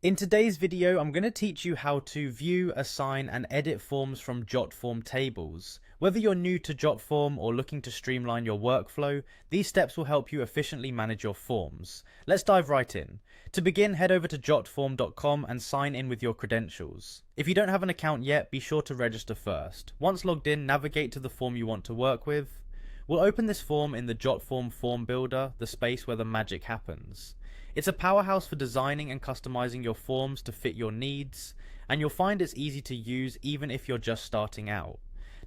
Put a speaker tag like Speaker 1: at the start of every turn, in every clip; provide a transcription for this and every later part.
Speaker 1: In today's video, I'm going to teach you how to view, assign, and edit forms from Jotform tables. Whether you're new to Jotform or looking to streamline your workflow, these steps will help you efficiently manage your forms. Let's dive right in. To begin, head over to jotform.com and sign in with your credentials. If you don't have an account yet, be sure to register first. Once logged in, navigate to the form you want to work with. We'll open this form in the Jotform form builder, the space where the magic happens. It's a powerhouse for designing and customizing your forms to fit your needs, and you'll find it's easy to use even if you're just starting out.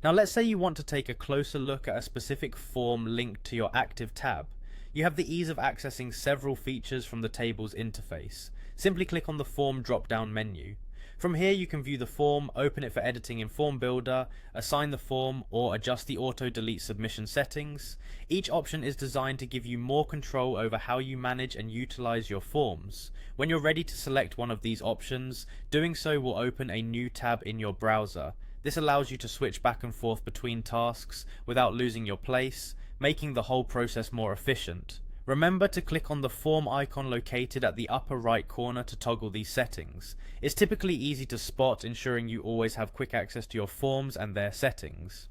Speaker 1: Now let's say you want to take a closer look at a specific form linked to your active tab. You have the ease of accessing several features from the table's interface. Simply click on the form drop-down menu. From here you can view the form, open it for editing in Form Builder, assign the form, or adjust the auto-delete submission settings. Each option is designed to give you more control over how you manage and utilize your forms. When you're ready to select one of these options, doing so will open a new tab in your browser. This allows you to switch back and forth between tasks without losing your place, making the whole process more efficient. Remember to click on the form icon located at the upper right corner to toggle these settings. It's typically easy to spot, ensuring you always have quick access to your forms and their settings.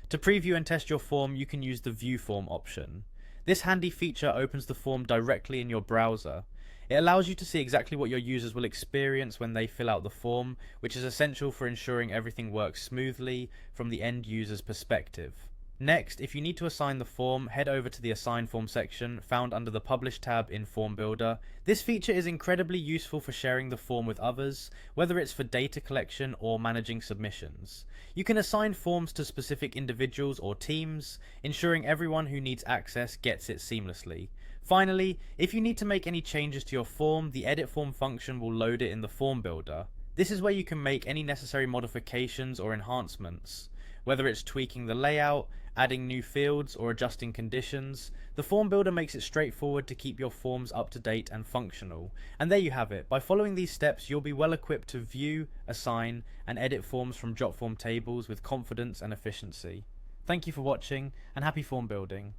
Speaker 1: To preview and test your form, you can use the View Form option. This handy feature opens the form directly in your browser. It allows you to see exactly what your users will experience when they fill out the form, which is essential for ensuring everything works smoothly from the end user's perspective. Next, if you need to assign the form, head over to the Assign Form section found under the Publish tab in Form Builder. This feature is incredibly useful for sharing the form with others, whether it's for data collection or managing submissions. You can assign forms to specific individuals or teams, ensuring everyone who needs access gets it seamlessly. Finally, if you need to make any changes to your form, the Edit Form function will load it in the Form Builder. This is where you can make any necessary modifications or enhancements. Whether it's tweaking the layout, adding new fields, or adjusting conditions, the Form Builder makes it straightforward to keep your forms up to date and functional. And there you have it. By following these steps, you'll be well equipped to view, assign, and edit forms from Jotform tables with confidence and efficiency. Thank you for watching, and happy form building.